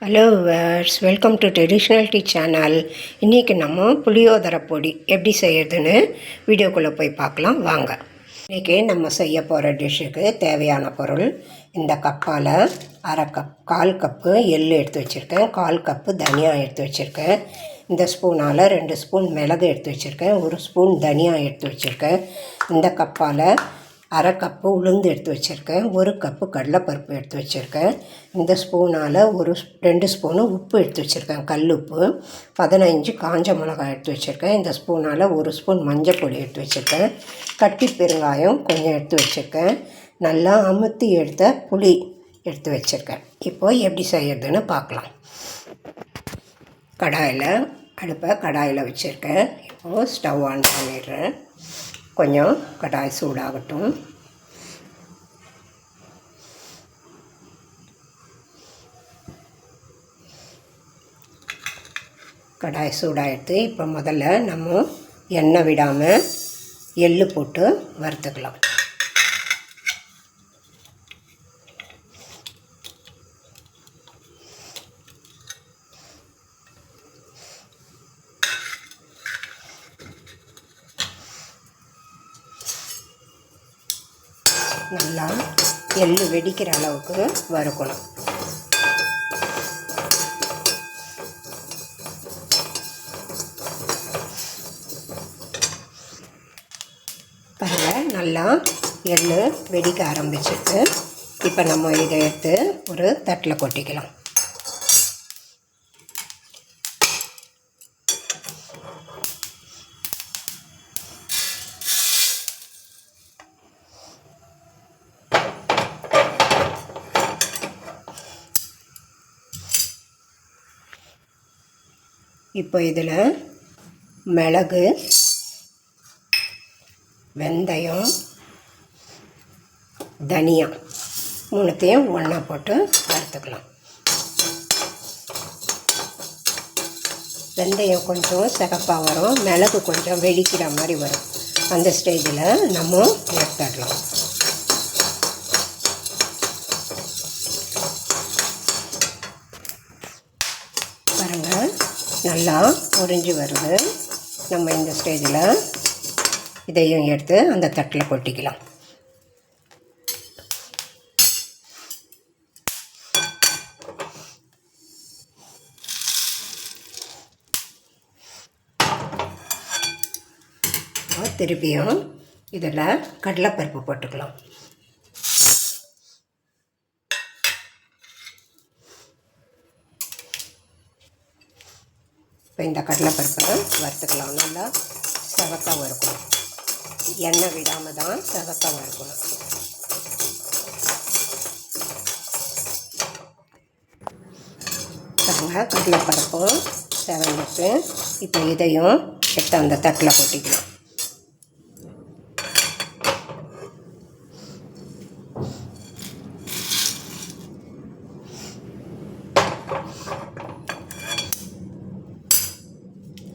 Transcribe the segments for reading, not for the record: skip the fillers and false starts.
Hello viewers, welcome to traditional tea channel. இன்றைக்கி நம்ம புளியோதரை பொடி எப்படி செய்யறதுன்னு வீடியோக்குள்ளே போய் பார்க்கலாம் வாங்க. இன்றைக்கி நம்ம செய்ய போகிற டிஷ்ஷுக்கு தேவையான பொருள் இந்த கப்பால் கால் கப்பு எள் எடுத்து வச்சுருக்கேன், 1/4 கப்பு தனியா எடுத்து வச்சுருக்கேன், இந்த ஸ்பூனால் 2 ஸ்பூன் மிளகு எடுத்து வச்சுருக்கேன், 1 ஸ்பூன் தனியா எடுத்து வச்சுருக்கேன், இந்த கப்பால் 1/2 கப்பு உளுந்து எடுத்து வச்சுருக்கேன், 1 கப்பு கடலைப்பருப்பு எடுத்து வச்சுருக்கேன், இந்த ஸ்பூனால் 2 ஸ்பூனு உப்பு எடுத்து வச்சுருக்கேன், கல் உப்பு, 15 காஞ்ச மிளகாய் எடுத்து வச்சுருக்கேன், இந்த ஸ்பூனால் 1 ஸ்பூன் மஞ்சள் பொடி எடுத்து வச்சுருக்கேன், கட்டி பெருங்காயம் கொஞ்சம் எடுத்து வச்சுருக்கேன், நல்லா அமுத்தி எடுத்த புளி எடுத்து வச்சுருக்கேன். இப்போது எப்படி செய்யறதுன்னு பார்க்கலாம். கடாயில் வச்சுருக்கேன். இப்போது ஸ்டவ் ஆன் பண்ணிடுறேன். கொஞ்சம் கடாய் சூடாகட்டும். கடாய் சூடாகிடுது. இப்போ முதல்ல நம்ம எண்ணெய் விடாமல் எள்ளு போட்டு வறுத்துக்கலாம். நல்லா எள்ளு வெடிக்கிற அளவுக்கு வறுக்கணும். பாருங்கள், நல்லா எள்ளு வெடிக்க ஆரம்பிச்சிருக்கு. இப்போ நம்ம இதை எடுத்து ஒரு தட்டில் கொட்டிக்கலாம். இப்போ இதில் மிளகு, வெந்தயம், தனியா மூணுத்தையும் ஒன்றா போட்டு வறுத்துக்கலாம். வெந்தயம் கொஞ்சம் சிகப்பாக வரும், மிளகு கொஞ்சம் வெடிக்கிற மாதிரி வரும். அந்த ஸ்டேஜில் நம்ம எடுத்துடலாம். பாருங்கள், நல்லா பொரிஞ்சு வருது. நம்ம இந்த ஸ்டேஜில் இதையும் எடுத்து அந்த தட்டில் கொட்டிக்கலாம். திருப்பியும் இதில் கடலைப்பருப்பு போட்டுக்கலாம். இப்போ இந்த கடலைப்பருப்பை வறுத்துக்கலாம். நல்லா செவக்காக வறுக்கணும். எண்ணெய் விடாமல் தான் செவக்காக வறுக்கணும். கடலைப்பருப்பும் செவந்துட்டு இப்போ இதையும் எடுத்து அந்த தட்டில் கொட்டிக்கலாம்.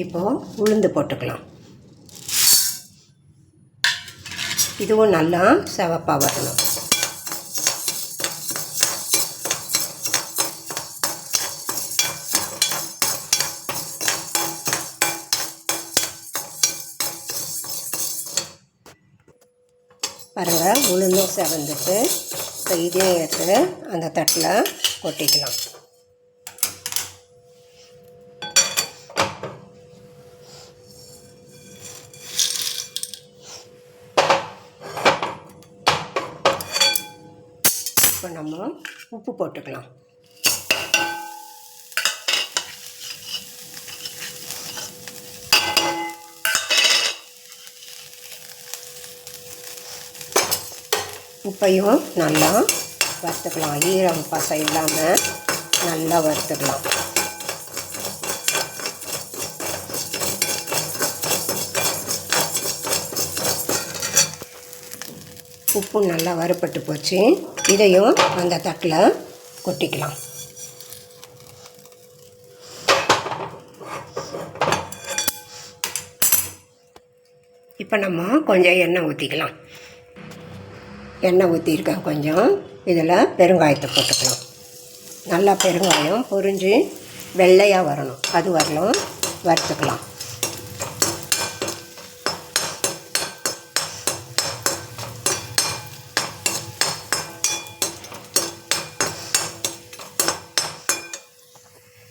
இப்போது உளுந்து போட்டுக்கலாம். இதுவும் நல்லா செவப்பாக வரணும். பாருங்கள், உளுந்தும் செவந்துட்டு இப்போ இதையும் எடுத்து அந்த தட்டில் கொட்டிக்கலாம். இப்போ நம்ம உப்பு போட்டுக்கலாம். உப்பையும் நல்லா வறுத்துக்கலாம். ஈரம் பசை இல்லாமல் நல்லா வறுத்துக்கலாம். உப்பு நல்லா வறுபட்டு போச்சு. இதையும் அந்த தட்டில் கொட்டிக்கலாம். இப்போ நம்ம கொஞ்சம் எண்ணெய் ஊற்றிக்கலாம். எண்ணெய் ஊற்றிருக்கேன் கொஞ்சம். இதில் பெருங்காயத்தை போட்டுக்கலாம். நல்லா பெருங்காயம் பொரிஞ்சு வெள்ளையாக வரணும், அது வரலும் வறுத்துக்கலாம்.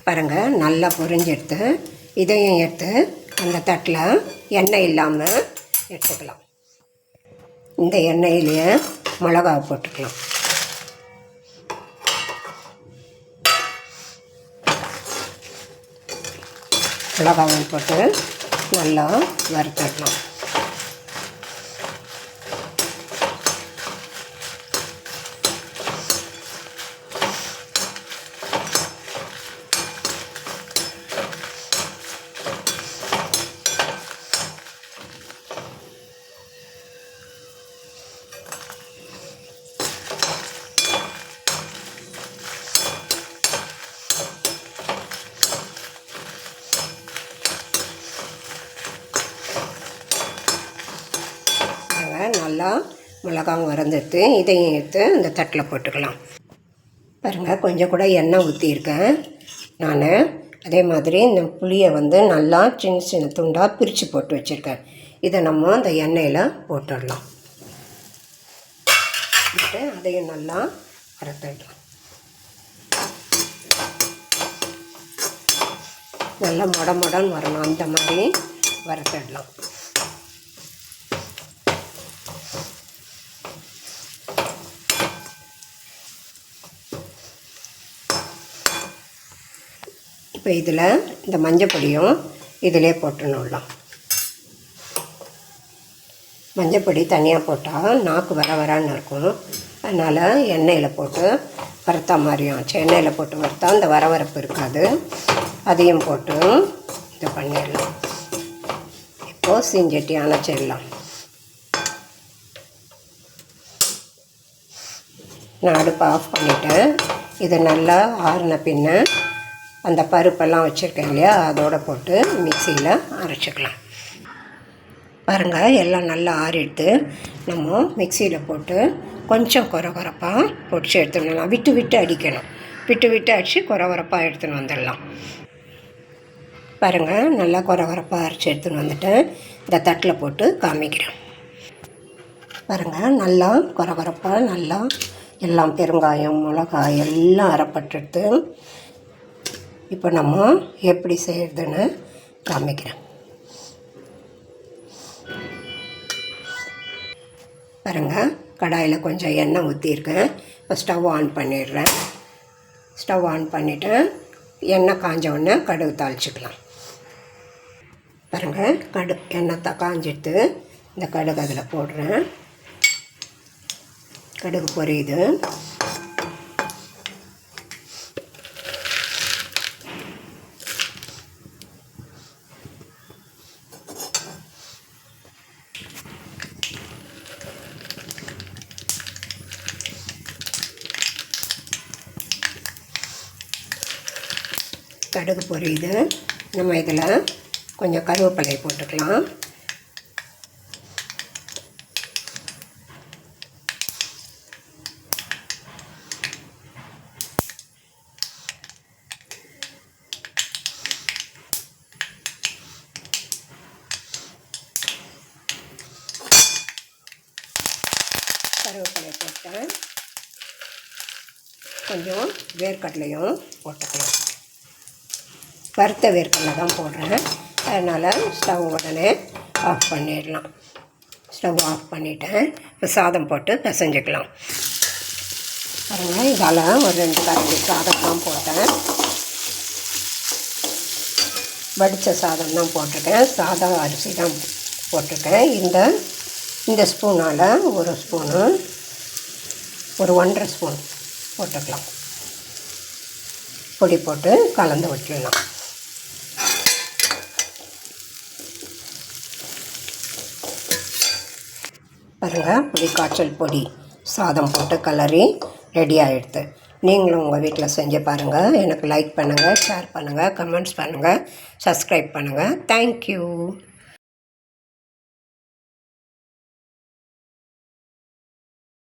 பாருங்கள், நல்லா பொரிஞ்சு எடுத்து இதையும் எடுத்து அந்த தட்டில் எண்ணெய் இல்லாமல் எடுத்துக்கலாம். இந்த எண்ணெயிலேயே மிளகாவை போட்டுக்கலாம். மிளகாவை போட்டு நல்லா வறுத்துடலாம். நல்லா மிளகாவும் வறந்துட்டு இதையும் எடுத்து இந்த தட்டில் போட்டுக்கலாம். பாருங்கள், கொஞ்சம் கூட எண்ணெய் ஊற்றியிருக்கேன் நான். அதே மாதிரி இந்த புளியை நல்லா சின்ன சின்ன துண்டாக பிரித்து போட்டு வச்சுருக்கேன். இதை நம்ம அந்த எண்ணெயில் போட்டுடலாம். போட்டு அதையும் நல்லா வறுத்துடலாம். நல்லா மொடன்னு வரணும், அந்த மாதிரி வறுத்துடலாம். இப்போ இதில் இந்த மஞ்சள் பொடியும் இதிலே போட்டுடலாம். மஞ்சள் பொடி தனியாக போட்டால் நாக்கு வரான்னு இருக்கும். அதனால் எண்ணெயில் போட்டு வறுத்தா மாதிரியும் ஆச்சு. எண்ணெயில் போட்டு வறுத்தா இந்த வரப்பு இருக்காது. அதையும் போட்டு இது பண்ணிடலாம். இப்போது சீஞ்சட்டி அணைச்சிடலாம். நான் அடுப்பை ஆஃப் பண்ணிவிட்டேன். இது நல்லா ஆறின பின்ன அந்த பருப்பெல்லாம் வச்சுருக்கேன் இல்லையா, அதோடு போட்டு மிக்சியில் அரைச்சிக்கலாம். பாருங்கள், எல்லாம் நல்லா ஆறிடுத்து. நம்ம மிக்சியில் போட்டு கொஞ்சம் கொரப்பாக பொடிச்சு எடுத்துடலாம். விட்டு அடிக்கணும். விட்டு அடித்து கொரப்பாக எடுத்துன்னு வந்துடலாம். பாருங்கள், நல்லா கொரப்பாக அரைச்சி எடுத்துன்னு வந்துட்டேன். இந்த தட்டில் போட்டு காமிக்கிறேன். பாருங்கள், நல்லா கொரப்பாக நல்லா எல்லாம் பெருங்காயம் மிளகாய் எல்லாம் அரைப்பட்டுடுத்து. இப்போ நம்ம எப்படி செய்கிறதுன்னு காமிக்கிறேன். பாருங்கள், கடாயில் கொஞ்சம் எண்ணெய் ஊற்றிருக்கேன். இப்போ ஸ்டவ் ஆன் பண்ணிடுறேன். ஸ்டவ் ஆன் பண்ணிவிட்டு எண்ணெய் காஞ்ச உடனே கடுகு தாளிச்சிக்கலாம். பாருங்கள், எண்ணெய் காஞ்சிட்டு இந்த கடுகு அதில் போடுறேன். கடுகு பொரியுது. கடுகு பொரியுது. நம்ம இதில் கொஞ்சம் கருவேப்பிலை போட்டுக்கலாம். கருவேப்பிலை போட்டேன். கொஞ்சம் வேர்க்கடலையும் போட்டுக்கலாம். வறுத்த வேர்க்கடலை தான் போடுறேன். அதனால் ஸ்டவ் உடனே ஆஃப் பண்ணிடலாம். ஸ்டவ் ஆஃப் பண்ணிவிட்டேன். இப்போ சாதம் போட்டு பிசைஞ்சிக்கலாம். பாருங்கள், இதால் ஒரு 2 கரண்டி சாதம் தான் போட்டேன். வடித்த சாதம் தான் போட்டிருக்கேன். சாதம் அரிசி தான் போட்டிருக்கேன். இந்த ஸ்பூனால் ஒரு ஸ்பூனு, ஒரு 1.5 ஸ்பூன் போட்டுக்கலாம். பொடி போட்டு கலந்து வச்சிடலாம். பாருங்கள், புளி காய்ச்சல் பொடி சாதம் போட்டு கலரி ரெடி ஆகிடுது. நீங்களும் உங்கள் வீட்டில் செஞ்சு பாருங்கள். எனக்கு லைக் பண்ணுங்கள், ஷேர் பண்ணுங்கள், கமெண்ட்ஸ் பண்ணுங்கள், சப்ஸ்கிரைப் பண்ணுங்கள். தேங்க்யூ.